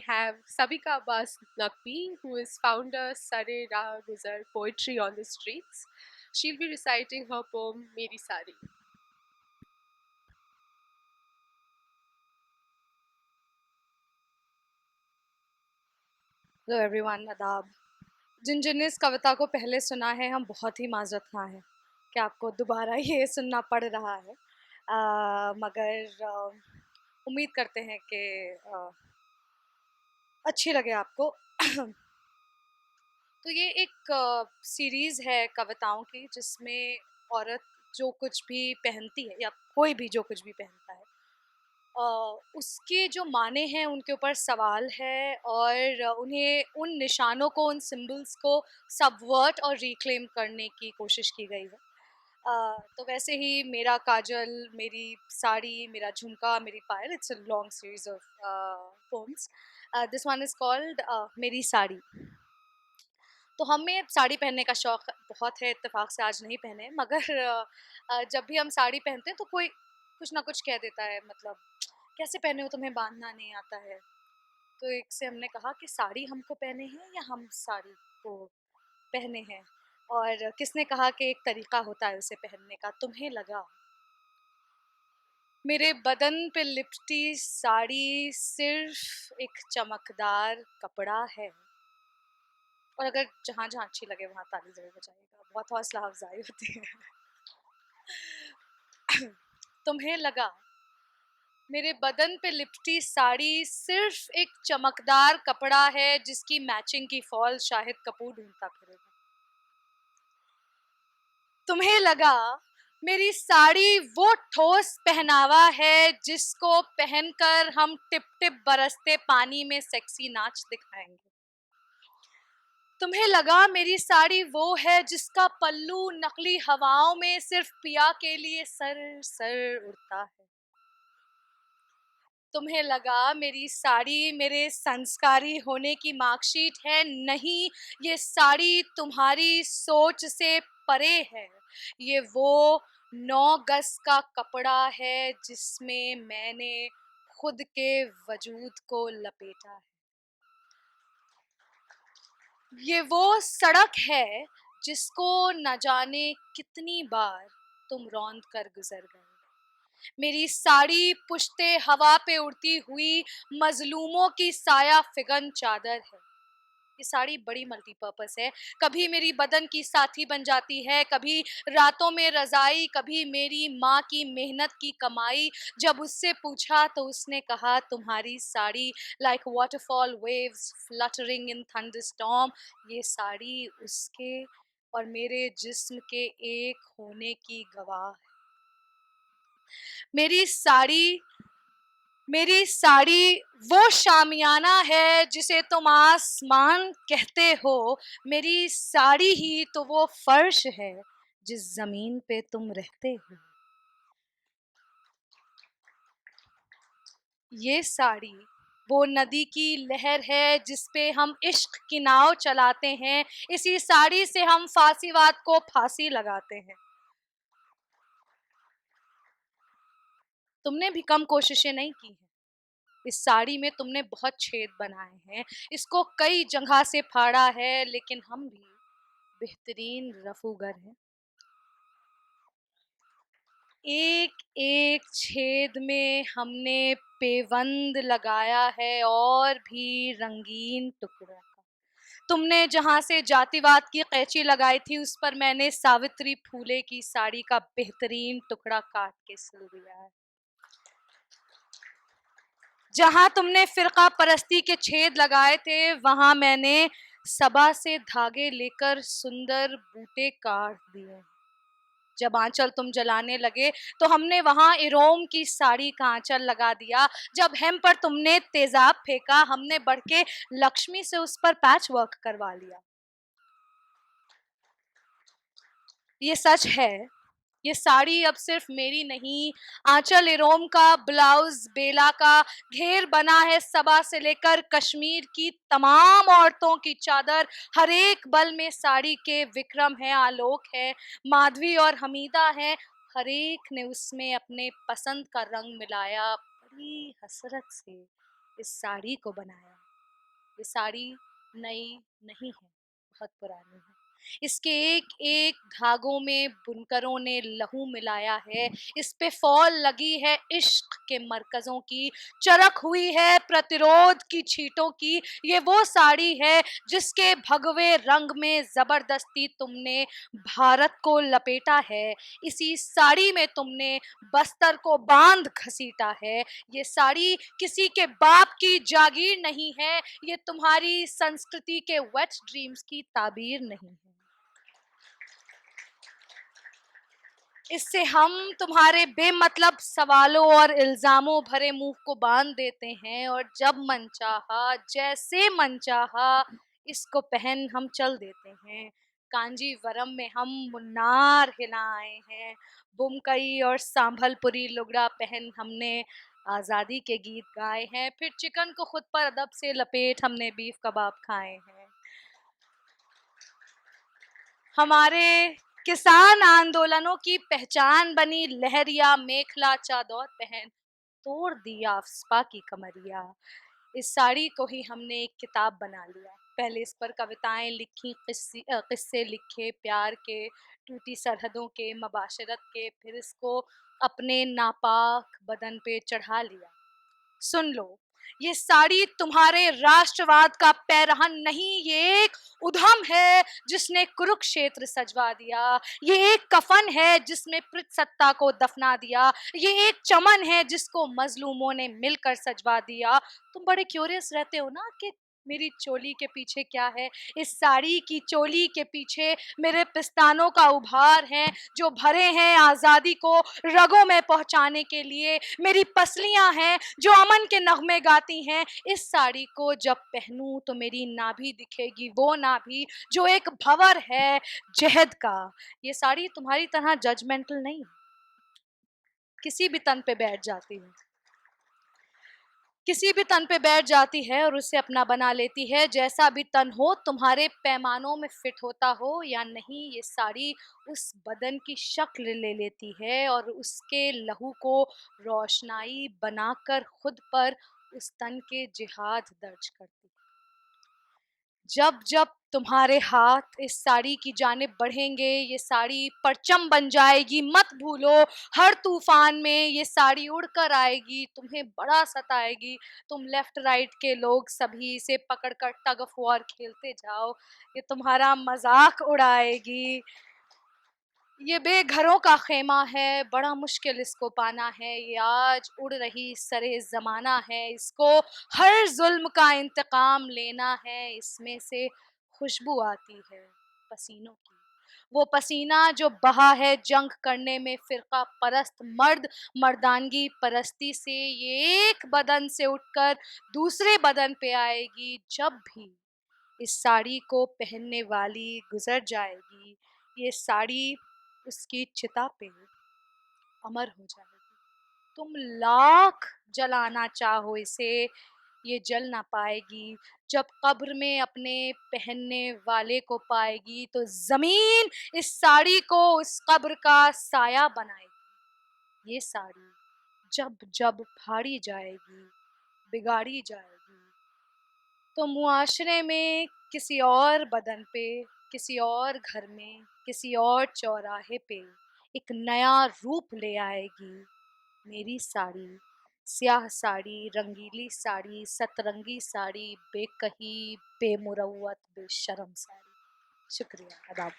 we have Sabika Abbas Naqvi, who is founder Sare Ra Guzar Poetry on the Streets. She'll be reciting her poem Meri Sari. Hello everyone, आदाब। जिन जिन ने इस कविता को पहले सुना है, हम बहुत ही माजरत खा हैं कि आपको दोबारा ये सुनना पड़ रहा है। मगर उम्मीद करते हैं कि अच्छी लगे आपको। तो ये एक सीरीज़ है कविताओं की, जिसमें औरत जो कुछ भी पहनती है या कोई भी जो कुछ भी पहनता है, उसके जो माने हैं उनके ऊपर सवाल है, और उन्हें उन निशानों को, उन सिंबल्स को सबवर्ट और रिक्लेम करने की कोशिश की गई है। तो वैसे ही मेरा काजल, मेरी साड़ी, मेरा झुमका, मेरी पायल, it's a long series of poems. This one is called मेरी साड़ी। तो हमें साड़ी पहनने का शौक़ बहुत है, इत्तेफाक से आज नहीं पहने, मगर जब भी हम साड़ी पहनते हैं तो कोई कुछ ना कुछ कह देता है, मतलब कैसे पहने हो, तुम्हें बांधना नहीं आता है। तो एक से हमने कहा कि साड़ी हमको पहने हैं या हम साड़ी को पहने हैं। और किसने कहा कि एक तरीका होता है उसे पहनने का। तुम्हें लगा मेरे बदन पे लिपटी साड़ी सिर्फ एक चमकदार कपड़ा है। और अगर जहाँ जहाँ अच्छी लगे वहाँ ताली ज़रूर बजाइएगा, बहुत हौसला अफजाई होती है। तुम्हें लगा मेरे बदन पे लिपटी साड़ी सिर्फ एक चमकदार कपड़ा है, जिसकी मैचिंग की फॉल शाहिद कपूर ढूंढता फिरेगा। तुम्हें लगा मेरी साड़ी वो ठोस पहनावा है, जिसको पहनकर हम टिप टिप बरसते पानी में सेक्सी नाच दिखाएंगे। तुम्हें लगा मेरी साड़ी वो है जिसका पल्लू नकली हवाओं में सिर्फ पिया के लिए सर सर उड़ता है। तुम्हें लगा मेरी साड़ी मेरे संस्कारी होने की मार्कशीट है। नहीं, ये साड़ी तुम्हारी सोच से परे है। ये वो 9 गज का कपड़ा है जिसमें मैंने खुद के वजूद को लपेटा है। ये वो सड़क है जिसको न जाने कितनी बार तुम रौंद कर गुजर गए। मेरी साड़ी पुश्ते हवा पे उड़ती हुई मजलूमों की साया फिगन चादर है। ये साड़ी बड़ी मल्टीपर्पस है। कभी मेरी बदन की साथी बन जाती है, कभी रातों में रजाई, कभी मेरी माँ की मेहनत की कमाई। जब उससे पूछा तो उसने कहा, तुम्हारी sari like waterfall waves fluttering in thunderstorm. ये साड़ी उसके और मेरे जिस्म के एक होने की गवाह है। मेरी साड़ी मेरी साड़ी वो शामियाना है जिसे तुम आसमान कहते हो। मेरी साड़ी ही तो वो फर्श है जिस जमीन पे तुम रहते हो। ये साड़ी वो नदी की लहर है जिस पे हम इश्क की नाव चलाते हैं। इसी साड़ी से हम फांसीवाद को फांसी लगाते हैं। तुमने भी कम कोशिशें नहीं की हैं। इस साड़ी में तुमने बहुत छेद बनाए हैं, इसको कई जगह से फाड़ा है, लेकिन हम भी बेहतरीन रफूगर हैं। एक एक छेद में हमने पेवंद लगाया है, और भी रंगीन टुकड़ों का। तुमने जहां से जातिवाद की कैंची लगाई थी, उस पर मैंने सावित्री फूले की साड़ी का बेहतरीन टुकड़ा काट के सिल दिया है। जहां तुमने फिरका परस्ती के छेद लगाए थे, वहां मैंने सबा से धागे लेकर सुंदर बूटे काट दिए। जब आंचल तुम जलाने लगे तो हमने वहां इरोम की साड़ी का आंचल लगा दिया। जब हेम पर तुमने तेजाब फेंका, हमने बढ़ के लक्ष्मी से उस पर पैच वर्क करवा लिया। ये सच है, ये साड़ी अब सिर्फ मेरी नहीं, आंचल इरोम का, ब्लाउज बेला का, घेर बना है सबा से लेकर कश्मीर की तमाम औरतों की चादर। हर एक बल में साड़ी के विक्रम है, आलोक है, माधवी और हमीदा है। हर एक ने उसमें अपने पसंद का रंग मिलाया, बड़ी हसरत से इस साड़ी को बनाया। ये साड़ी नई नहीं है, बहुत पुरानी है। इसके एक एक धागों में बुनकरों ने लहू मिलाया है। इस पे फॉल लगी है इश्क के मरकजों की, चरक हुई है प्रतिरोध की छींटों की। ये वो साड़ी है जिसके भगवे रंग में जबरदस्ती तुमने भारत को लपेटा है। इसी साड़ी में तुमने बस्तर को बांध घसीटा है। ये साड़ी किसी के बाप की जागीर नहीं है, ये तुम्हारी संस्कृति के वेट ड्रीम्स की ताबीर नहीं है। इससे हम तुम्हारे बेमतलब सवालों और इल्जामों भरे मुंह को बांध देते हैं और जब मन चाहा जैसे मन चाहा इसको पहन हम चल देते हैं। कांजीवरम में हम मुन्नार हिलाए हैं, बुमकई और सांभलपुरी लुगड़ा पहन हमने आज़ादी के गीत गाए हैं, फिर चिकन को खुद पर अदब से लपेट हमने बीफ कबाब खाए हैं। हमारे किसान आंदोलनों की पहचान बनी लहरिया मेखला चादर पहन तोड़ दी आफ्सपा की कमरिया। इस साड़ी को ही हमने एक किताब बना लिया। पहले इस पर कविताएं लिखी, किस्से लिखे प्यार के, टूटी सरहदों के, मबाशरत के, फिर इसको अपने नापाक बदन पे चढ़ा लिया। सुन लो, ये साड़ी तुम्हारे राष्ट्रवाद का पैरहन नहीं, ये एक उधम है जिसने कुरुक्षेत्र सजवा दिया। ये एक कफन है जिसमें सत्ता को दफना दिया। ये एक चमन है जिसको मजलूमों ने मिलकर सजवा दिया। तुम बड़े क्यूरियस रहते हो ना कि मेरी चोली के पीछे क्या है। इस साड़ी की चोली के पीछे मेरे पिस्तानों का उभार है जो भरे हैं आज़ादी को रगों में पहुंचाने के लिए। मेरी पसलियां हैं जो अमन के नगमे गाती हैं। इस साड़ी को जब पहनूं तो मेरी नाभि दिखेगी, वो नाभि जो एक भंवर है जहद का। ये साड़ी तुम्हारी तरह जजमेंटल नहीं, किसी भी तन पे बैठ जाती है, किसी भी तन पे बैठ जाती है और उसे अपना बना लेती है। जैसा भी तन हो, तुम्हारे पैमानों में फिट होता हो या नहीं, ये साड़ी उस बदन की शक्ल ले लेती है और उसके लहू को रोशनाई बनाकर खुद पर उस तन के जिहाद दर्ज करती है। जब जब तुम्हारे हाथ इस साड़ी की जानिब बढ़ेंगे, ये साड़ी परचम बन जाएगी, मत भूलो। हर तूफान में ये साड़ी उड़कर आएगी, तुम्हें बड़ा सताएगी। तुम लेफ्ट राइट के लोग सभी इसे पकड़कर टग ऑफ वॉर खेलते जाओ, ये तुम्हारा मजाक उड़ाएगी। ये बेघरों का खेमा है, बड़ा मुश्किल इसको पाना है। ये आज उड़ रही सरे ज़माना है, इसको हर ज़ुल्म का इंतकाम लेना है। इसमें से खुशबू आती है पसीनों की, वो पसीना जो बहा है जंग करने में फ़िरका परस्त मर्द मर्दानगी परस्ती से। ये एक बदन से उठकर दूसरे बदन पे आएगी। जब भी इस साड़ी को पहनने वाली गुजर जाएगी, ये साड़ी उसकी चिता पे अमर हो जाएगी। तुम लाख जलाना चाहो इसे, ये जल ना पाएगी। जब कब्र में अपने पहनने वाले को पाएगी तो जमीन इस साड़ी को उस कब्र का साया बनाएगी। ये साड़ी जब जब फाड़ी जाएगी, बिगाड़ी जाएगी, तो मुआशरे में किसी और बदन पे, किसी और घर में, किसी और चौराहे पे एक नया रूप ले आएगी। मेरी साड़ी, स्याह साड़ी, रंगीली साड़ी, सतरंगी साड़ी, बेकही, बेमुरवत, बेशर्म साड़ी। शुक्रिया, आदाब।